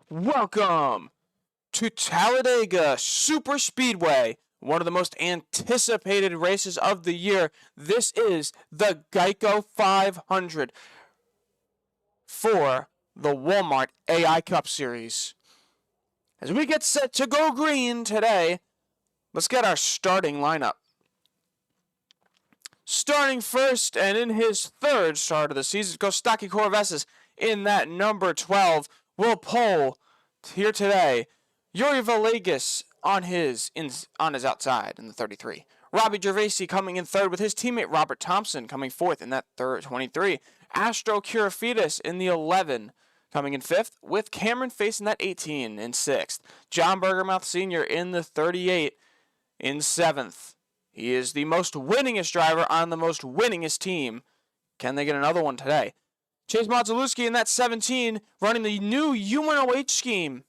Welcome to Talladega Super Speedway, one of the most anticipated races of the year. This is the Geico 500 for the Walmart AI Cup Series. As we get set to go green today, let's get our starting lineup. Starting first and in his third start of the season, Kostaki Corveses in that number 12 will pole here today. Yuri Villegas on his outside in the 33. Robbie Gervasi coming in third with his teammate Robert Thompson coming fourth in that 23. Astro Kirafides in the 11 coming in fifth with Cameron Face in that 18 in sixth. John Bergermouth Sr. in the 38 in seventh. He is the most winningest driver on the most winningest team. Can they get another one today? Chase Marzalewski in that 17, running the new UNOH scheme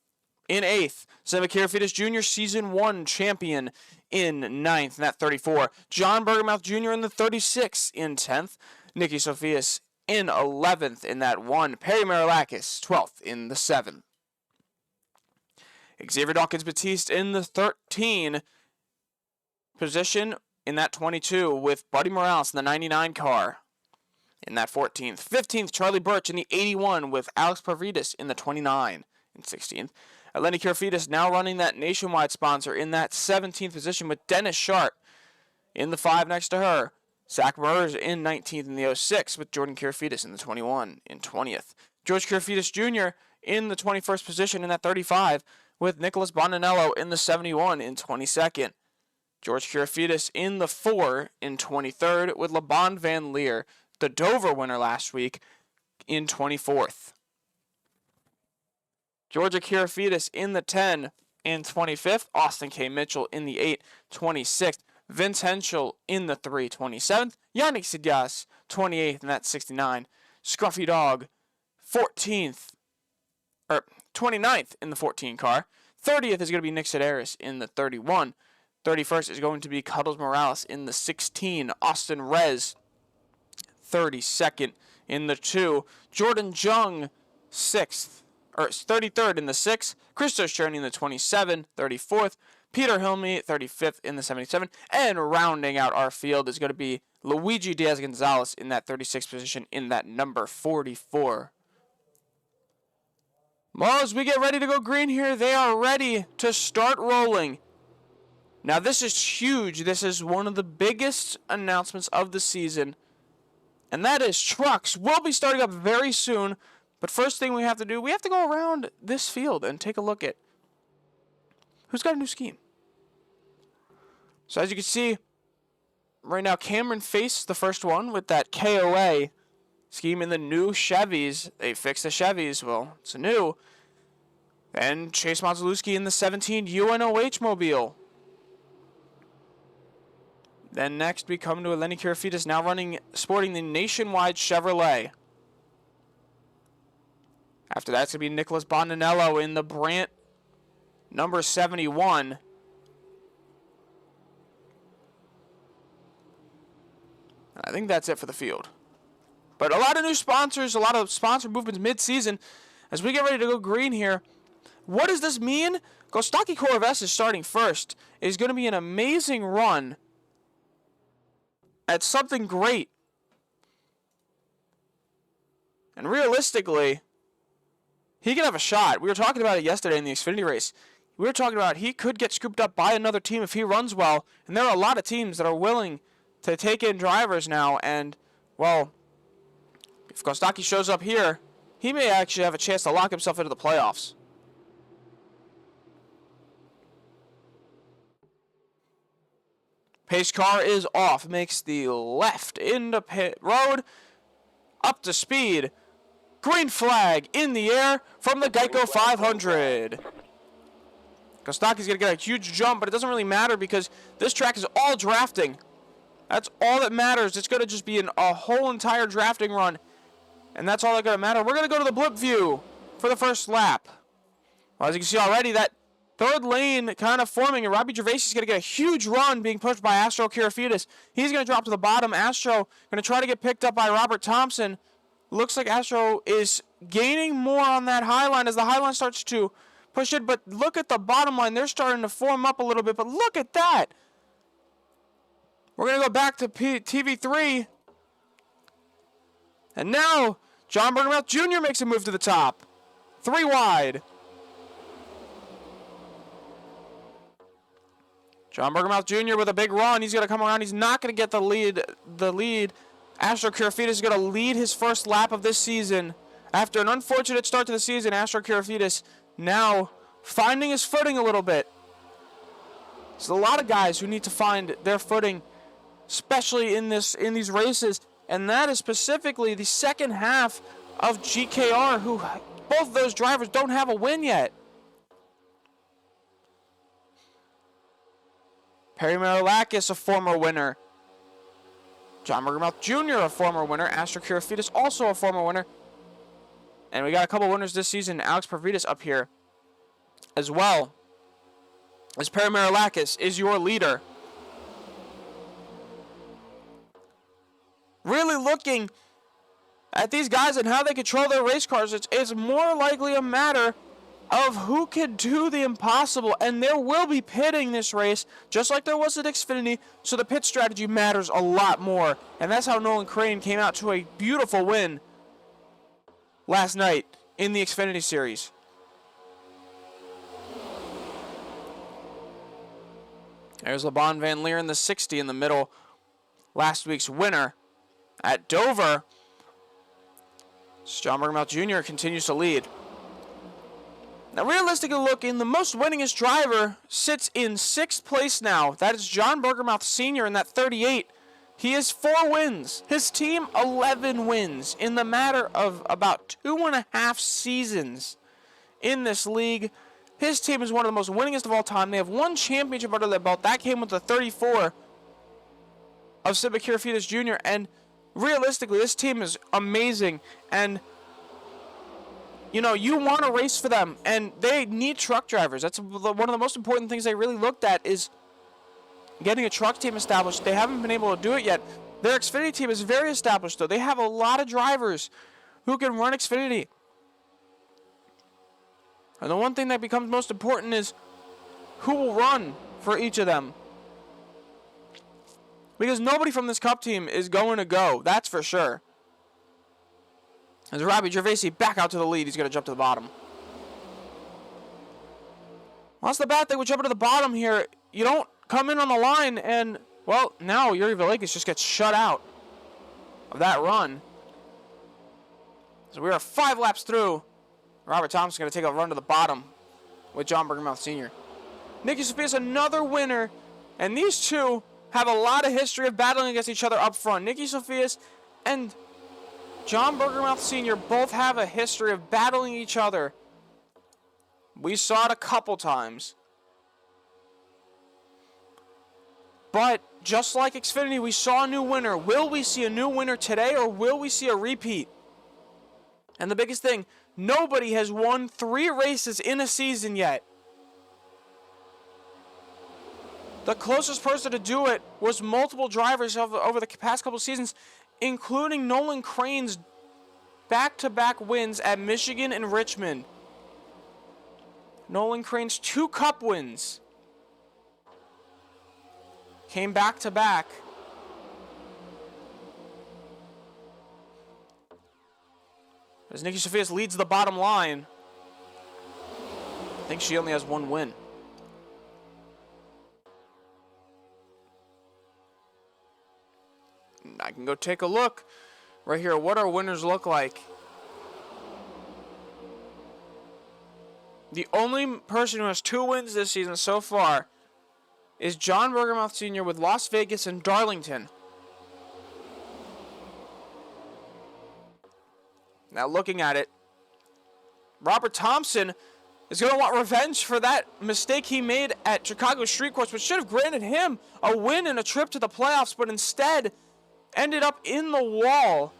in 8th. Seba Kirafides Jr., Season 1 champion in 9th in that 34. John Bergermouth Jr. in the 36 in 10th. Nicky Sophias in 11th in that 1. Perry Marilakis, 12th in the 7. Xavier Dawkins-Batiste in the 13 position in that 22 with Buddy Morales in the 99 car. In that 14th. 15th, Charlie Birch in the 81 with Alex Parvidis in the 29 and 16th. Eleni Kirafides now running that nationwide sponsor in that 17th position with Dennis Sharp in the 5 next to her. Zach Murs in 19th in the 06 with Jordan Kirafides in the 21 and 20th. George Kirafides Jr. in the 21st position in that 35 with Nicholas Bondanello in the 71 and 22nd. George Kirafides in the 4 in 23rd with LeBon Van Leer, the Dover winner last week, in 24th. Georgia Kirafides in the 10 and 25th. Austin K. Mitchell in the 8, 26th. Vince Henschel in the 3, 27th. Yannick Sidias, 28th in that 69. Scruffy Dog, 29th in the 14 car. 30th is going to be Nick Sedaris in the 31. 31st is going to be Cuddles Morales in the 16. Austin Rez, 32nd in the 2. Jordan Jung, 33rd in the 6. Christos Cherny in the 27, 34th. Peter Hilme, 35th in the 77. And rounding out our field is going to be Luigi Diaz-Gonzalez in that 36th position in that number 44. Well, as we get ready to go green here, they are ready to start rolling. Now, this is huge. This is one of the biggest announcements of the season. And that is trucks will be starting up very soon. But first thing we have to do, we have to go around this field and take a look at who's got a new scheme. So as you can see, right now Cameron Face the first one with that KOA scheme in the new Chevys. They fixed the Chevys. Well, it's new. Then Chase Marzalewski in the 17 UNOH mobile. Then next we come to Eleni Kirafides now sporting the nationwide Chevrolet. After that's going to be Nicholas Bondanello in the Brandt number 71. I think that's it for the field. But a lot of new sponsors, a lot of sponsor movements mid-season. As we get ready to go green here, what does this mean? Kostaki Corveses is starting first. Is going to be an amazing run at something great. And realistically, he could have a shot. We were talking about it yesterday in the Xfinity race. We were talking about he could get scooped up by another team if he runs well. And there are a lot of teams that are willing to take in drivers now. And, well, if Kostaki shows up here, he may actually have a chance to lock himself into the playoffs. Pace car is off. Makes the left into pit road. Up to speed. Green flag in the air from the Geico 500. Kostaki's going to get a huge jump, but it doesn't really matter because this track is all drafting. That's all that matters. It's going to just be a whole entire drafting run, and that's all that's going to matter. We're going to go to the blip view for the first lap. Well, as you can see already, that third lane kind of forming, and Robbie Gervasi is going to get a huge run being pushed by Astro Kirafides. He's going to drop to the bottom. Astro going to try to get picked up by Robert Thompson. Looks like Astro is gaining more on that high line as the high line starts to push it. But look at the bottom line. They're starting to form up a little bit. But look at that. We're going to go back to TV3. And now, John Bergermouth Jr. makes a move to the top. 3 wide. John Bergermouth Jr. with a big run. He's going to come around. He's not going to get the lead. Astro Kirafides is going to lead his first lap of this season. After an unfortunate start to the season, Astro Kirafides now finding his footing a little bit. There's a lot of guys who need to find their footing, especially in these races, and that is specifically the second half of GKR, who both of those drivers don't have a win yet. Perry Marilakis, a former winner. John Bergermouth Jr., a former winner. Astro Kirafides, also a former winner. And we got a couple winners this season. Alex Parvidas up here as well. As Perry Marilakis is your leader. Really looking at these guys and how they control their race cars, it's more likely a matter of who can do the impossible, and there will be pitting this race, just like there was at Xfinity, so the pit strategy matters a lot more, and that's how Nolan Crane came out to a beautiful win last night in the Xfinity Series. There's LeBon Van Leeren, the 60 in the middle, last week's winner at Dover. John Bergermouth Jr. continues to lead. Now, realistically looking, the most winningest driver sits in 6th place now. That is John Bergermouth Sr. in that 38. He has 4 wins. His team, 11 wins in the matter of about 2.5 seasons in this league. His team is one of the most winningest of all time. They have 1 championship under their belt. That came with the 34 of Sibba Kirafides Jr. And realistically, this team is amazing. And you know, you want to race for them, and they need truck drivers. That's one of the most important things they really looked at, is getting a truck team established. They haven't been able to do it yet. Their Xfinity team is very established, though. They have a lot of drivers who can run Xfinity. And the one thing that becomes most important is who will run for each of them. Because nobody from this Cup team is going to go, that's for sure. As Robbie Gervasi back out to the lead, he's going to jump to the bottom. Well, that's the bad thing with jumping to the bottom here. You don't come in on the line, and, well, now Yuri Villegas just gets shut out of that run. So we are 5 laps through. Robert Thompson's going to take a run to the bottom with John Bergermouth Sr. Nicky Sofia's another winner, and these two have a lot of history of battling against each other up front. Nicky Sofias and John Bergermouth Sr. both have a history of battling each other. We saw it a couple times. But just like Xfinity, we saw a new winner. Will we see a new winner today, or will we see a repeat? And the biggest thing, nobody has won 3 races in a season yet. The closest person to do it was multiple drivers over the past couple seasons, including Nolan Crane's back-to-back wins at Michigan and Richmond. Nolan Crane's 2 Cup wins came back-to-back. As Nicky Sofias leads the bottom line, I think she only has 1 win. I can go take a look right here at what our winners look like. The only person who has 2 wins this season so far is John Bergermouth Sr. with Las Vegas and Darlington. Now looking at it, Robert Thompson is going to want revenge for that mistake he made at Chicago Street Course, which should have granted him a win and a trip to the playoffs, but instead ended up in the wall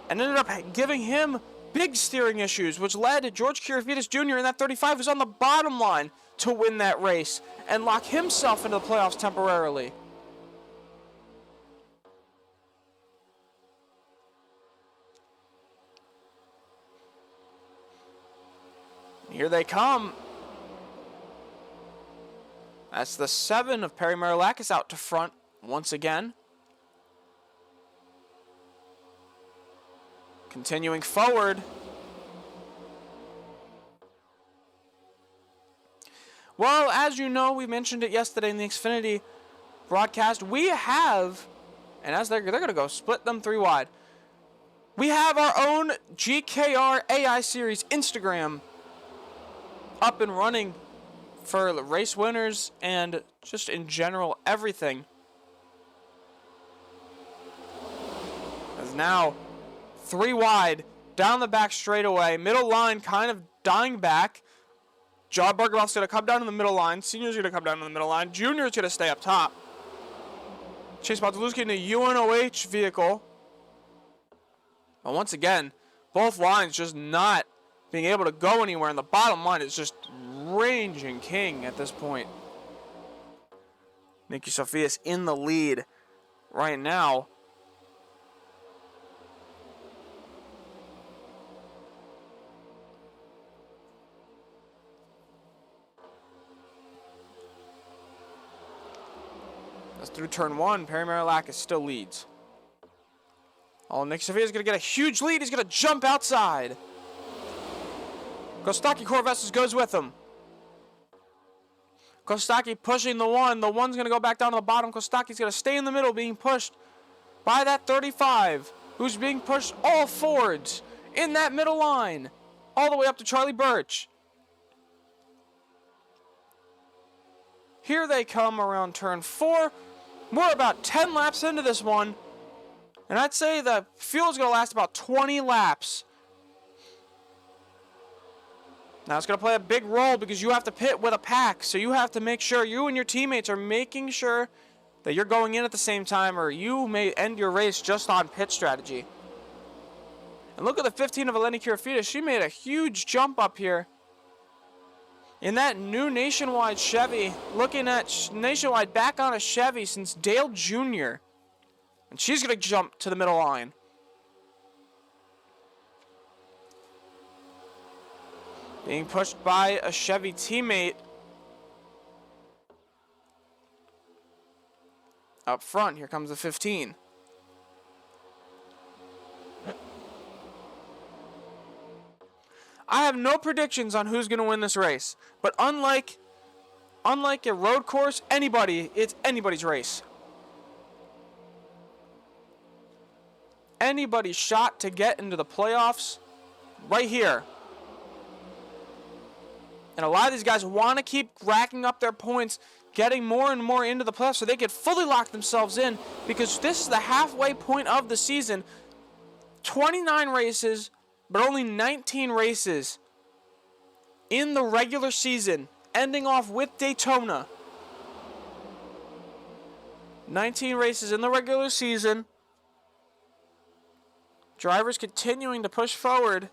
and ended up giving him big steering issues, which led to George Kirafides Jr. in that 35 who's on the bottom line to win that race and lock himself into the playoffs temporarily. Here they come. That's the 7 of Perry Marilakis out to front once again. Continuing forward. Well, as you know, we mentioned it yesterday in the Xfinity broadcast. We have, and as they're going to go split them 3 wide. We have our own GKR AI Series Instagram up and running for race winners and just in general everything. As now 3 wide down the back straightaway, middle line kind of dying back. John Bergeroth's going to come down in the middle line. Senior's going to come down in the middle line. Junior's going to stay up top. Chase Bartolowski in a UNOH vehicle. But once again, both lines just not being able to go anywhere, and the bottom line is just raging king at this point. Nicky Sophias in the lead right now. That's through turn 1. Perry Marilakis still leads. Oh, Nicky Sophias is going to get a huge lead. He's going to jump outside. Kostaki Corvesses goes with him. Kostaki pushing the 1. The 1's going to go back down to the bottom. Kostaki's going to stay in the middle, being pushed by that 35, who's being pushed all forwards in that middle line, all the way up to Charlie Birch. Here they come around turn 4. We're about 10 laps into this one, and I'd say the field's going to last about 20 laps. Now it's going to play a big role because you have to pit with a pack, so you have to make sure you and your teammates are making sure that you're going in at the same time, or you may end your race just on pit strategy. And look at the 15 of Eleni Kirafidas. She made a huge jump up here in that new Nationwide Chevy. Looking at Nationwide back on a Chevy since Dale Jr. And she's going to jump to the middle line. Being pushed by a Chevy teammate. Up front, here comes the 15. I have no predictions on who's going to win this race. But unlike a road course, it's anybody's race. Anybody's shot to get into the playoffs right here. And a lot of these guys want to keep racking up their points, getting more and more into the playoffs so they can fully lock themselves in, because this is the halfway point of the season. 29 races, but only 19 races in the regular season, ending off with Daytona. 19 races in the regular season. Drivers continuing to push forward.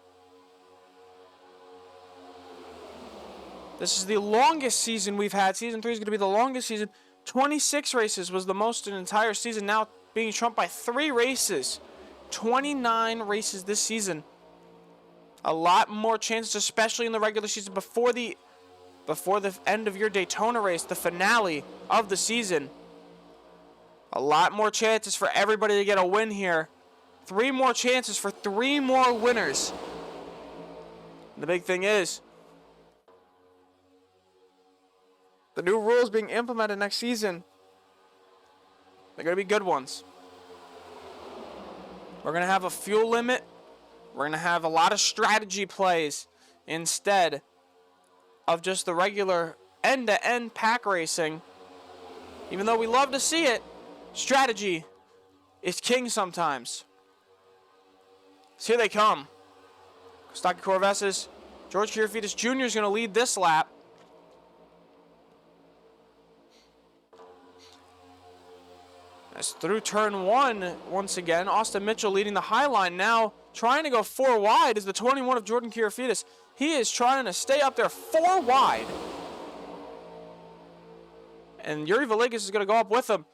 This is the longest season we've had. Season 3 is going to be the longest season. 26 races was the most in an entire season, now being trumped by 3 races. 29 races this season. A lot more chances, especially in the regular season, before the end of your Daytona race, the finale of the season. A lot more chances for everybody to get a win here. 3 more chances for 3 more winners. And the big thing is, the new rules being implemented next season, they're going to be good ones. We're going to have a fuel limit. We're going to have a lot of strategy plays instead of just the regular end-to-end pack racing. Even though we love to see it, strategy is king sometimes. So here they come. Kostaki Corvesses. George Kirifidas Jr. is going to lead this lap. As through turn 1, once again, Austin Mitchell leading the high line now, trying to go 4 wide is the 21 of Jordan Kirifidas. He is trying to stay up there 4 wide. And Yuri Villegas is going to go up with him.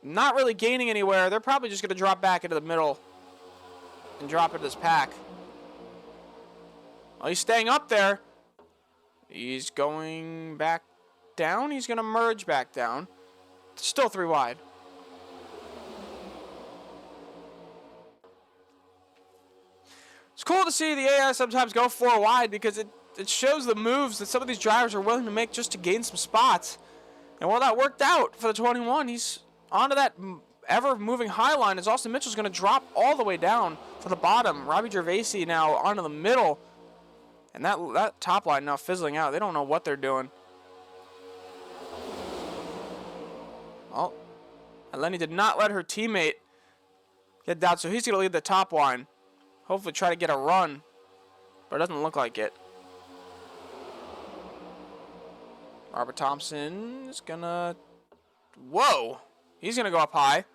Not really gaining anywhere. They're probably just going to drop back into the middle and drop into this pack. Well, he's staying up there. He's going back down. He's going to merge back down. Still 3 wide. It's cool to see the AI sometimes go 4 wide because it shows the moves that some of these drivers are willing to make just to gain some spots. And while that worked out for the 21, he's onto that ever-moving high line as Austin Mitchell's going to drop all the way down to the bottom. Robbie Gervaisi now onto the middle. And that top line now fizzling out. They don't know what they're doing. Well, Eleni did not let her teammate get down, so he's going to lead the top line. Hopefully try to get a run, but it doesn't look like it. Robert Thompson is going to... Whoa! He's going to go up high.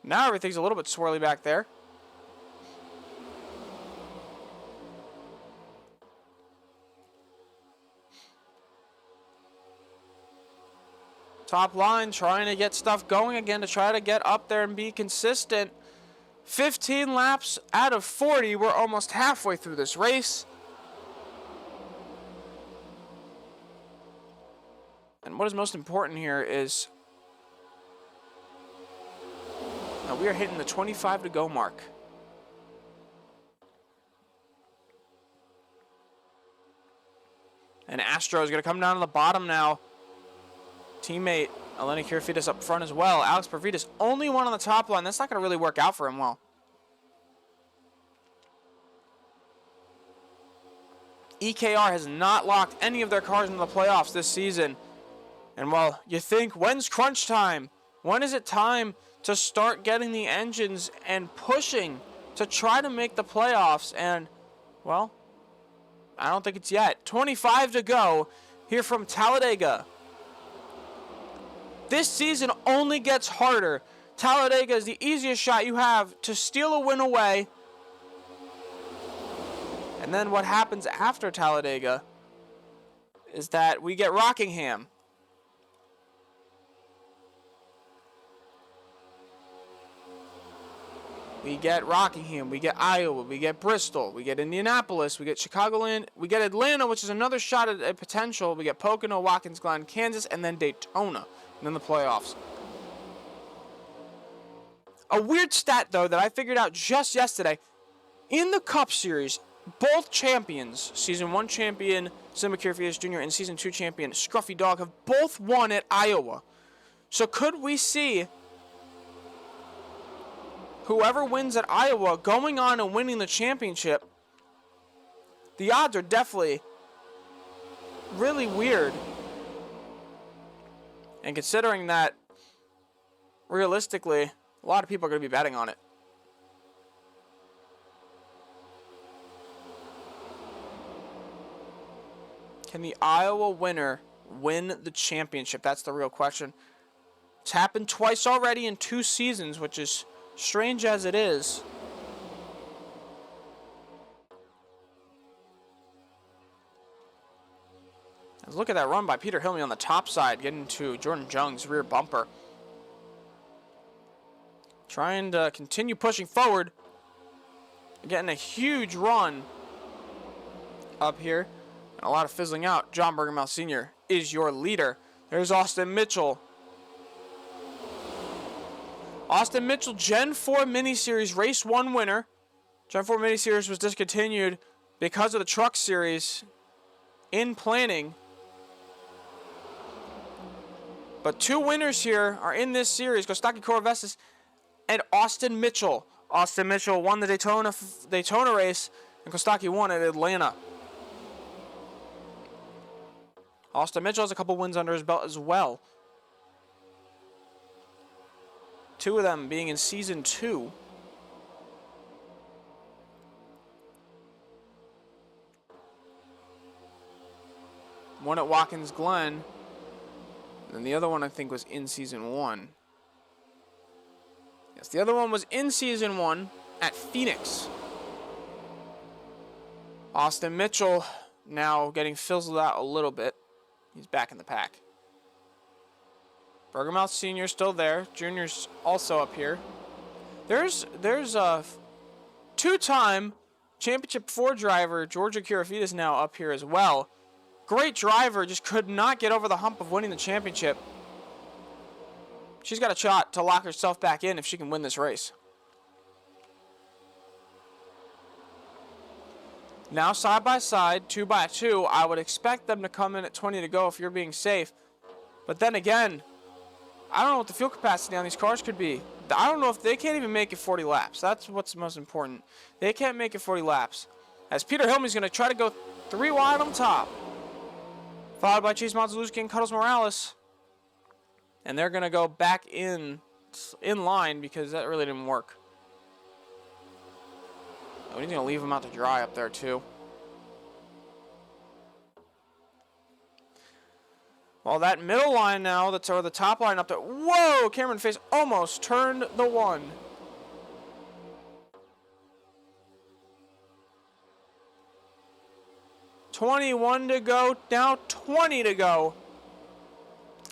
Now everything's a little bit swirly back there. Top line trying to get stuff going again to try to get up there and be consistent. 15 laps out of 40. We're almost halfway through this race. And what is most important here is now we are hitting the 25 to go mark. And Astro is going to come down to the bottom now. Teammate Eleni Kirifidas up front as well. Alex Parvidas only one on the top line. That's not going to really work out for him well. EKR has not locked any of their cars into the playoffs this season. And while you think, when's crunch time? When is it time to start getting the engines and pushing to try to make the playoffs? And, well, I don't think it's yet. 25 to go here from Talladega. This season only gets harder. Talladega is the easiest shot you have to steal a win away. And then what happens after Talladega is that we get Rockingham. We get Rockingham, we get Iowa, we get Bristol, we get Indianapolis, we get Chicagoland, we get Atlanta, which is another shot at a potential. We get Pocono, Watkins Glen, Kansas, and then Daytona, and then the playoffs. A weird stat, though, that I figured out just yesterday. In the Cup Series, both champions, Season 1 champion Simba Kirifias Jr. and Season 2 champion Scruffy Dog, have both won at Iowa. So could we see whoever wins at Iowa going on and winning the championship? The odds are definitely really weird. And considering that, realistically, a lot of people are going to be betting on it. Can the Iowa winner win the championship? That's the real question. It's happened twice already in 2 seasons, which is strange as it is. Let's look at that run by Peter Hilme on the top side, getting to Jordan Jung's rear bumper. Trying to continue pushing forward. Getting a huge run up here. And a lot of fizzling out. John Bergermouth Sr. is your leader. There's Austin Mitchell. Austin Mitchell, Gen 4 Miniseries Race 1 winner. Gen 4 Miniseries was discontinued because of the Truck Series in planning. But 2 winners here are in this series. Kostaki Kourovesis and Austin Mitchell. Austin Mitchell won the Daytona race, and Kostaki won at Atlanta. Austin Mitchell has a couple wins under his belt as well. 2 of them being in Season 2. One at Watkins Glen. And the other one, I think, was in Season 1. Yes, the other one was in Season 1 at Phoenix. Austin Mitchell now getting fizzled out a little bit. He's back in the pack. Bergermouth Sr. still there. Junior's also up here. There's a 2-time Championship 4 driver, Georgia Kirafides, now up here as well. Great driver, just could not get over the hump of winning the championship. She's got a shot to lock herself back in if she can win this race. Now side by side, 2 by 2, I would expect them to come in at 20 to go if you're being safe. But then again, I don't know what the fuel capacity on these cars could be. I don't know if they can't even make it 40 laps. That's what's most important. They can't make it 40 laps. As Peter Hillman's going to try to go 3 wide on top. Followed by Chase Mazalewski and Cuddles Morales. And they're going to go back in line because that really didn't work. Oh, he's going to leave him out to dry up there too. Well, that middle line now, or the top line up there. Whoa! Cameron Face almost turned the one. $21 to go, now 20 to go.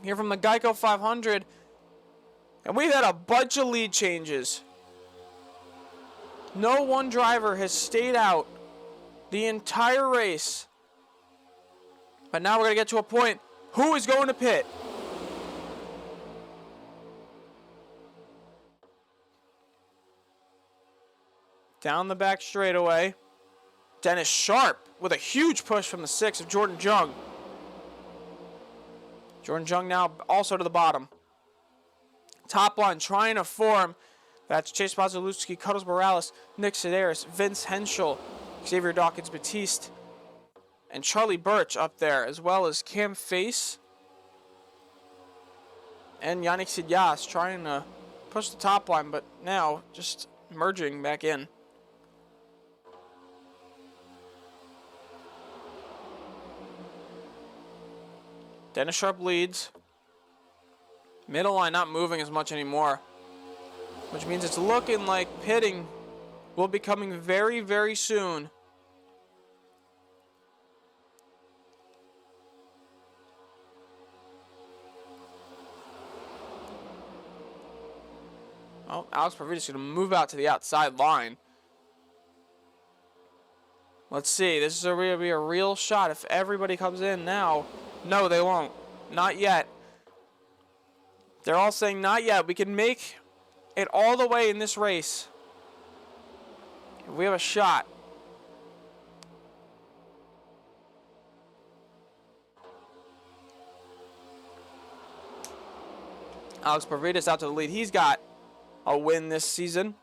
Here from the Geico 500. And we've had a bunch of lead changes. No one driver has stayed out the entire race. But now we're going to get to a point. Who is going to pit? Down the back straightaway. Dennis Sharp with a huge push from the 6 of Jordan Jung. Jordan Jung now also to the bottom. Top line trying to form. That's Chase Mazalewski, Cuddles Morales, Nick Sedaris, Vince Henschel, Xavier Dawkins Batiste, and Charlie Birch up there, as well as Cam Face and Yannick Sidias trying to push the top line, but now just merging back in. Dennis Sharp leads. Middle line not moving as much anymore, which means it's looking like pitting will be coming very, very soon. Oh, Alex Parvidas is going to move out to the outside line. Let's see. This is going to be a real shot if everybody comes in now. No, they won't. Not yet. They're all saying not yet. We can make it all the way in this race. If we have a shot. Alex Parvidas out to the lead. He's got a win this season.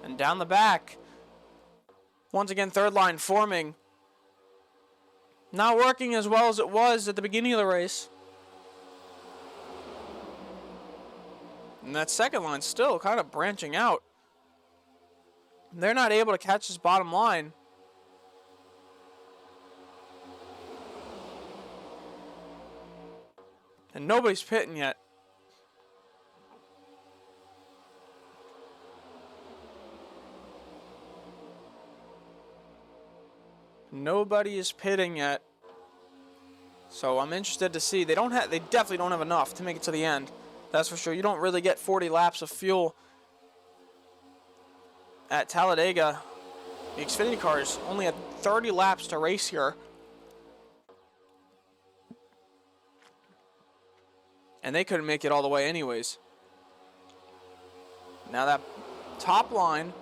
And down the back. Once again, third line forming. Not working as well as it was at the beginning of the race. And that second line still kind of branching out. They're not able to catch this bottom line. And nobody's pitting yet. Nobody is pitting yet. So I'm interested to see. They definitely don't have enough to make it to the end. That's for sure. You don't really get 40 laps of fuel at Talladega. The Xfinity cars only had 30 laps to race here. And they couldn't make it all the way anyways. Now that top line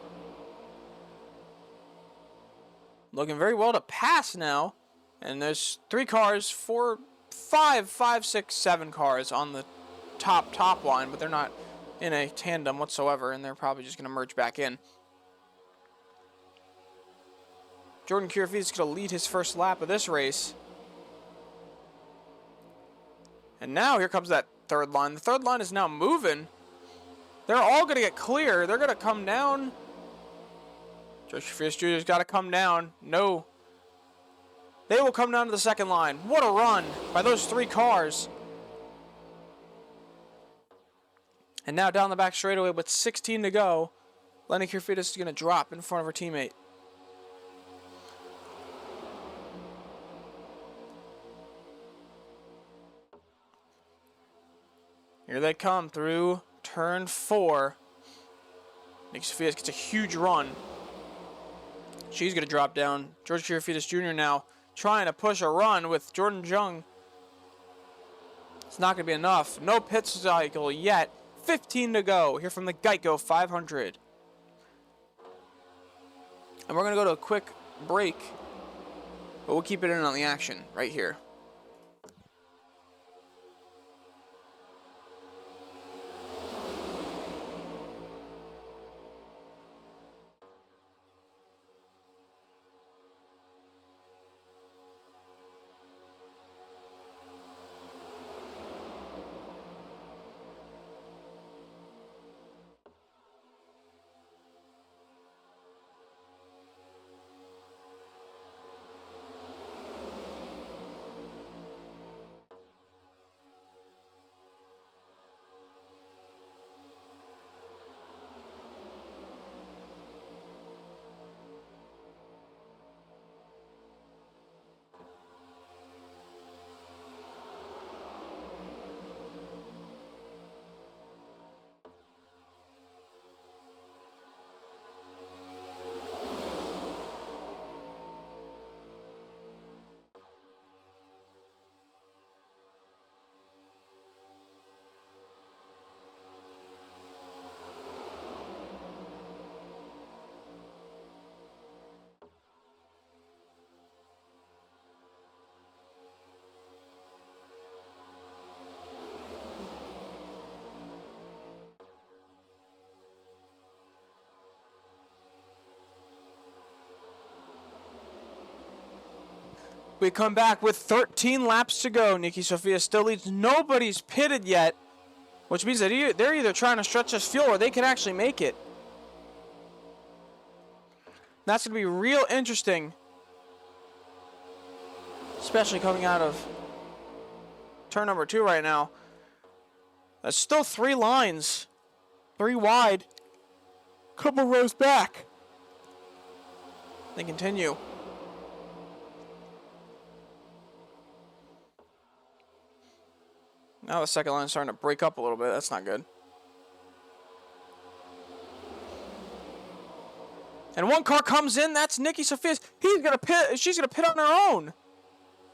looking very well to pass now. And there's 3 cars, 4, 5, 6, 7 cars on the top line, but they're not in a tandem whatsoever, and they're probably just going to merge back in. Jordan Kirafides is going to lead his first lap of this race. And now here comes that third line. The third line is now moving. They're all going to get clear. They're going to come down. Josh Fierce Jr.'s got to come down. No. They will come down to the second line. What a run by those 3 cars. And now down the back straightaway with 16 to go. Lenny Kirafides is going to drop in front of her teammate. Here they come through Turn 4. Nicky Sofias gets a huge run. She's going to drop down. George Kirifidas Jr. now trying to push a run with Jordan Jung. It's not going to be enough. No pit cycle yet. 15 to go here from the Geico 500. And we're going to go to a quick break, but we'll keep it in on the action right here. We come back with 13 laps to go. Nicky Sofias still leads. Nobody's pitted yet, which means that they're either trying to stretch this fuel or they can actually make it. That's going to be real interesting, especially coming out of turn number 2 right now. That's still 3 lines, 3 wide, couple rows back. They continue. Now the second line is starting to break up a little bit. That's not good. And one car comes in. That's Nicky Sofias. He's gonna pit. She's gonna pit on her own.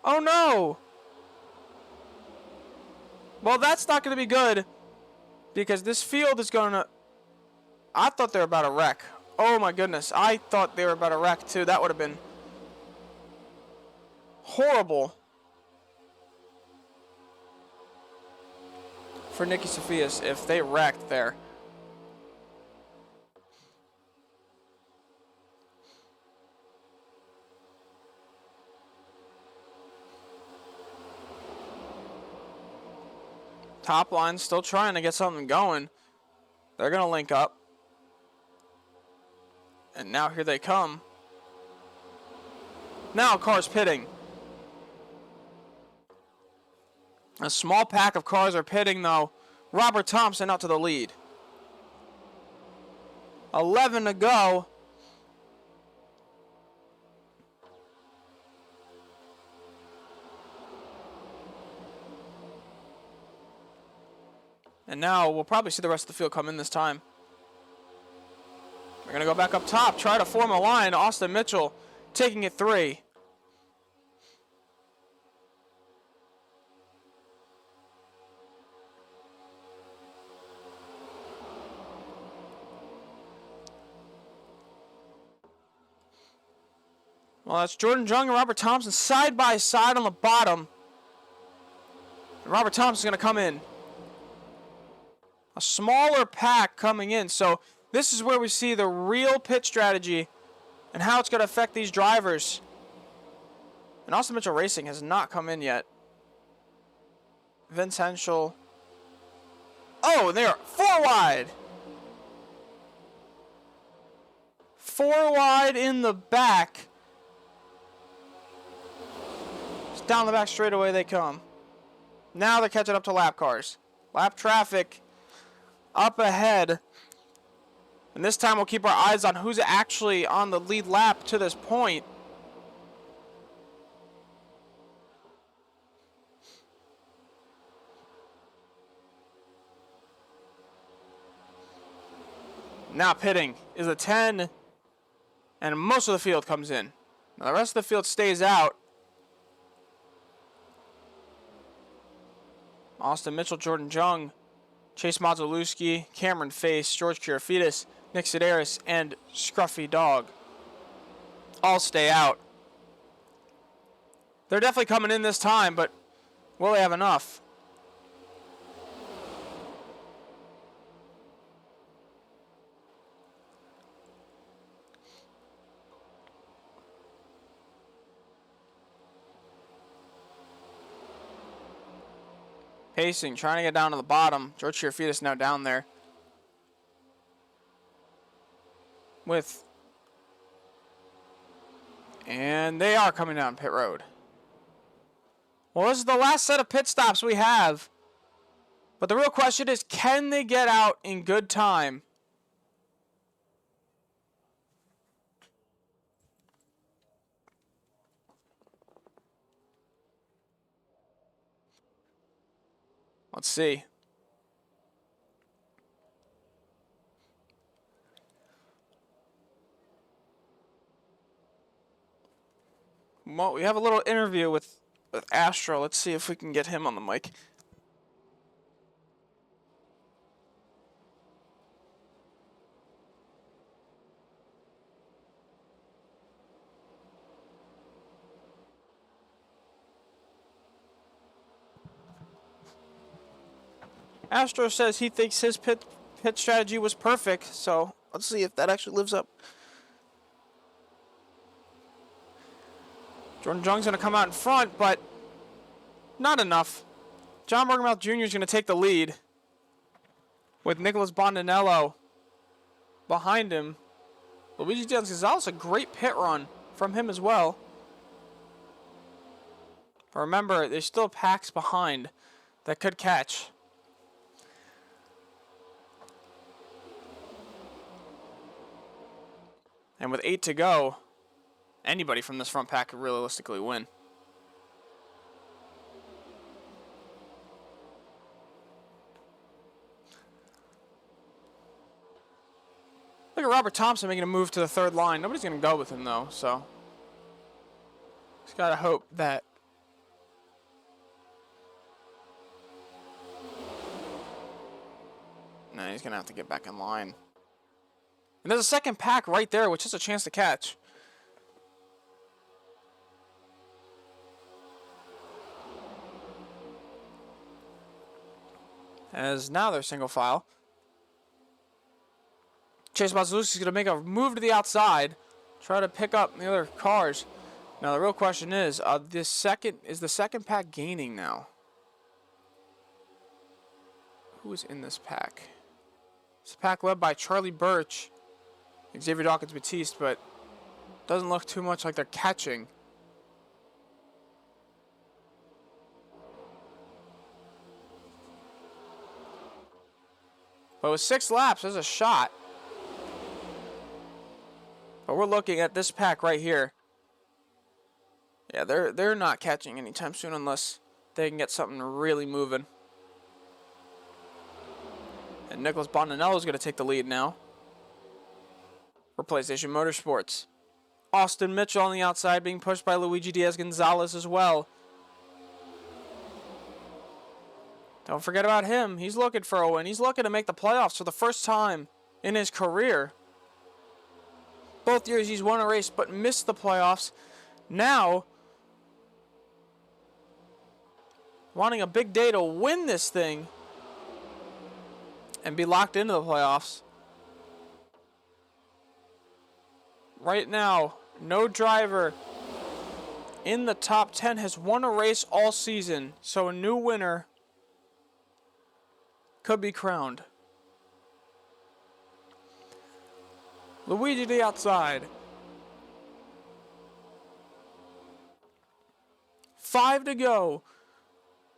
Oh no. Well, that's not gonna be good, because this field is gonna. I thought they were about to wreck. Oh my goodness. I thought they were about to wreck too. That would have been horrible for Nicky Sofias if they wrecked there. Top line still trying to get something going. They're going to link up. And now here they come. Now cars pitting. A small pack of cars are pitting, though. Robert Thompson out to the lead. 11 to go. And now we'll probably see the rest of the field come in this time. We're going to go back up top, try to form a line. Austin Mitchell taking it 3. Well, that's Jordan Jung and Robert Thompson side by side on the bottom. And Robert Thompson's going to come in. A smaller pack coming in. So this is where we see the real pit strategy and how it's going to affect these drivers. And Austin Mitchell Racing has not come in yet. Vince Henschel. Oh, they're 4 wide. 4 wide in the back. Just down the back straightaway they come. Now they're catching up to lap cars. Lap traffic up ahead. And this time we'll keep our eyes on who's actually on the lead lap to this point. Now pitting is a 10, and most of the field comes in. Now the rest of the field stays out. Austin Mitchell, Jordan Jung, Chase Mazelewski, Cameron Face, George Kirafides, Nick Sedaris, and Scruffy Dog all stay out. They're definitely coming in this time, but will they have enough? Pacing, trying to get down to the bottom. George Kirafides now down there. And they are coming down pit road. Well, this is the last set of pit stops we have. But the real question is, can they get out in good time? Let's see. Well, we have a little interview with Astro. Let's see if we can get him on the mic. Astro says he thinks his pit strategy was perfect, so let's see if that actually lives up. Jordan Jung's going to come out in front, but not enough. John Bergamouth Jr. is going to take the lead with Nicholas Bondinello behind him. Luigi Diaz Gonzalez, a great pit run from him as well. But remember, there's still packs behind that could catch. And with 8 to go, anybody from this front pack could realistically win. Look at Robert Thompson making a move to the third line. Nobody's going to go with him, though, so just got to hope that nah, he's going to have to get back in line. And there's a second pack right there, which is a chance to catch. As now they're single file. Chase Mazelewski is going to make a move to the outside, try to pick up the other cars. Now the real question is the second pack gaining now? Who is in this pack? It's a pack led by Charlie Birch, Xavier Dawkins Batiste, but doesn't look too much like they're catching. But with 6 laps, there's a shot. But we're looking at this pack right here. Yeah, they're not catching anytime soon unless they can get something really moving. And Nicholas Bondinello is going to take the lead now for PlayStation Motorsports. Austin Mitchell on the outside being pushed by Luigi Diaz Gonzalez as well. Don't forget about him. He's looking for a win. He's looking to make the playoffs for the first time in his career. Both years he's won a race but missed the playoffs. Now, wanting a big day to win this thing and be locked into the playoffs. Right now, no driver in the top 10 has won a race all season, so a new winner could be crowned. Luigi to the outside. 5 to go.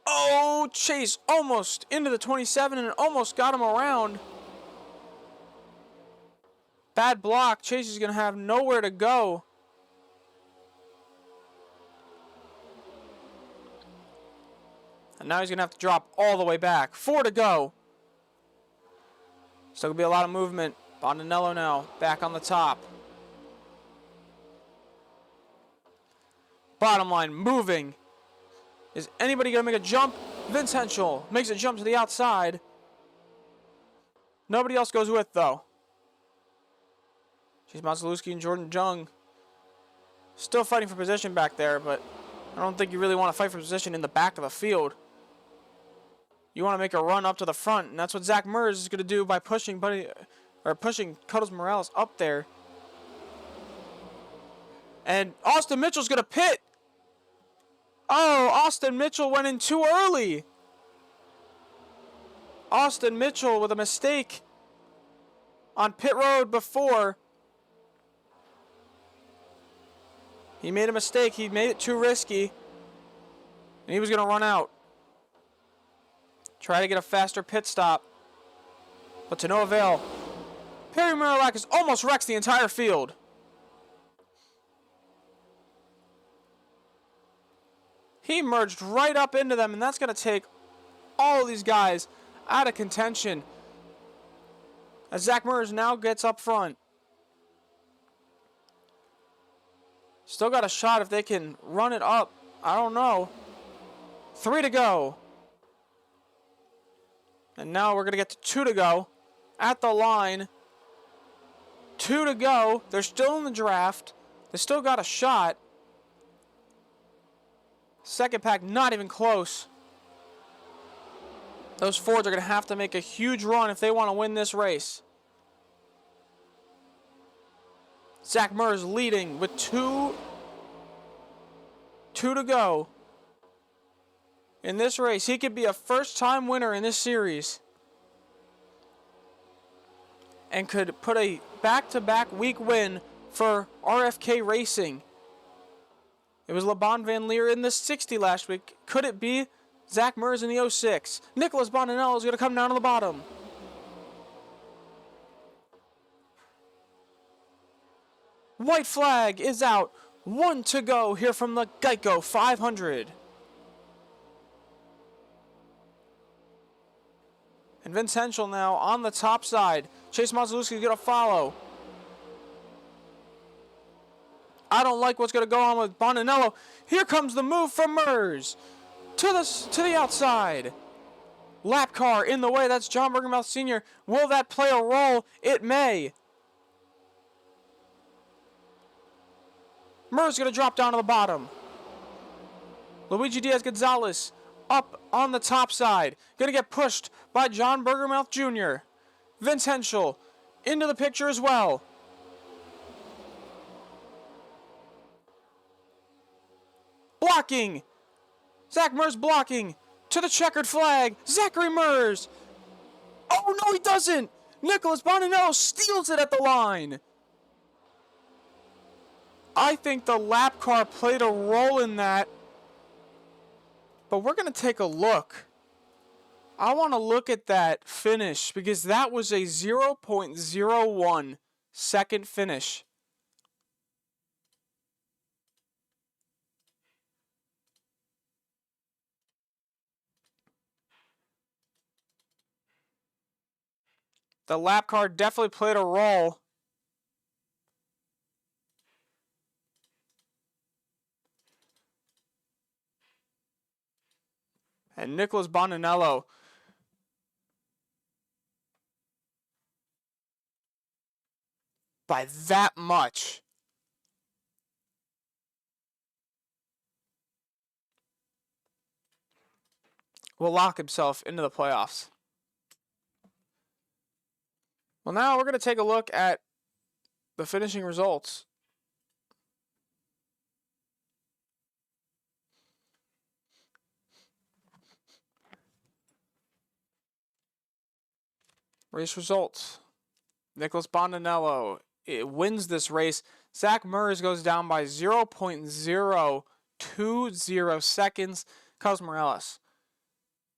Oh, Chase almost into the 27 and almost got him around. Bad block. Chase is going to have nowhere to go. And now he's going to have to drop all the way back. 4 to go. Still going to be a lot of movement Bondanello now back on the top. Bottom line, moving. Is anybody going to make a jump? Vince Henschel makes a jump to the outside. Nobody else goes with, though. Chase Mazelewski and Jordan Jung still fighting for position back there, but I don't think you really want to fight for position in the back of the field. You want to make a run up to the front, and that's what Zach Mers is going to do by pushing Cuddles Morales up there. And Austin Mitchell's going to pit. Oh, Austin Mitchell went in too early. Austin Mitchell with a mistake on pit road before. He made a mistake. He made it too risky. And he was going to run out. Try to get a faster pit stop. But to no avail. Perry Marilakis almost wrecks the entire field. He merged right up into them, and that's going to take all of these guys out of contention. As Zach Mers now gets up front. Still got a shot if they can run it up. I don't know. 3 to go. And now we're going to get to 2 to go. At the line. 2 to go. They're still in the draft. They still got a shot. Second pack, not even close. Those Fords are going to have to make a huge run if they want to win this race. Zach Mers leading with 2 to go. In this race, he could be a first-time winner in this series. And could put a back-to-back week win for RFK Racing. It was LeBon Van Leer in the 60 last week. Could it be Zach Mers in the 06? Nicholas Bondanello is going to come down to the bottom. White flag is out. 1 to go here from the Geico 500. And Vince Henschel now on the top side. Chase Mazelewski is going to follow. I don't like what's going to go on with Bondanello. Here comes the move from Mers. To the outside. Lap car in the way. That's John Bergermouth Sr. Will that play a role? It may. Mers going to drop down to the bottom. Luigi Diaz-Gonzalez up on the top side. Going to get pushed by John Bergermouth Jr. Vince Henschel into the picture as well. Blocking. Zach Mers blocking. To the checkered flag. Zachary Mers. Oh, no, he doesn't. Nicholas Bondanello steals it at the line. I think the lap car played a role in that. But we're going to take a look. I want to look at that finish because that was a 0.01 second finish. The lap car definitely played a role. And Nicholas Bondanello by that much. Will lock himself into the playoffs. Well, now we're going to take a look at the finishing results. Race results. Nicholas Bondanello wins this race. Zach Mers goes down by 0.020 seconds. Carlos Morales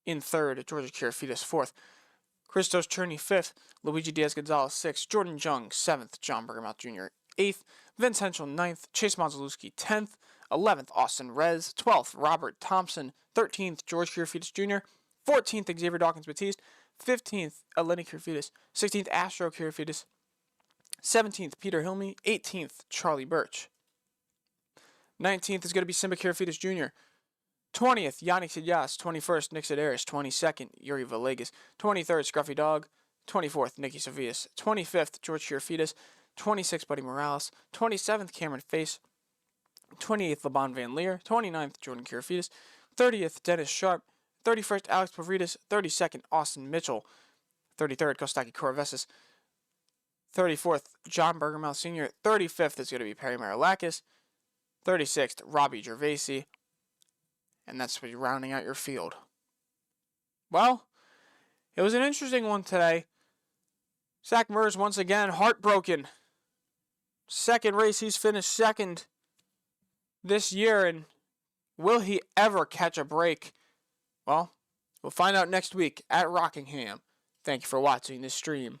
in third. Georgia Kirifides fourth. Christos Cherney fifth. Luigi Diaz-Gonzalez sixth. Jordan Jung seventh. John Bergermouth Jr. eighth. Vince Henschel ninth. Chase Mazelewski 10th. 11th. Austin Rez. 12th. Robert Thompson. 13th. George Kirifides Jr. 14th. Xavier Dawkins Batiste. 15th. Lenny Kirifides. 16th. Astro Kirifides. 17th, Peter Hilme. 18th, Charlie Birch. 19th is going to be Simba Kirafitis Jr. 20th, Yannick Sidias. 21st, Nick Sedaris. 22nd, Yuri Villegas. 23rd, Scruffy Dog. 24th, Nicky Savias. 25th, George Kirafitis. 26th, Buddy Morales. 27th, Cameron Face. 28th, LeBon Van Leer. 29th, Jordan Kirafitis. 30th, Dennis Sharp. 31st, Alex Pavridis. 32nd, Austin Mitchell. 33rd, Kostaki Korovesis. 34th, John Bergermel Sr. 35th is going to be Perry Marilakis. 36th, Robbie Gervasi. And that's what you're rounding out your field. Well, it was an interesting one today. Zach Mers once again heartbroken. Second race, he's finished second this year, and will he ever catch a break? Well, we'll find out next week at Rockingham. Thank you for watching this stream.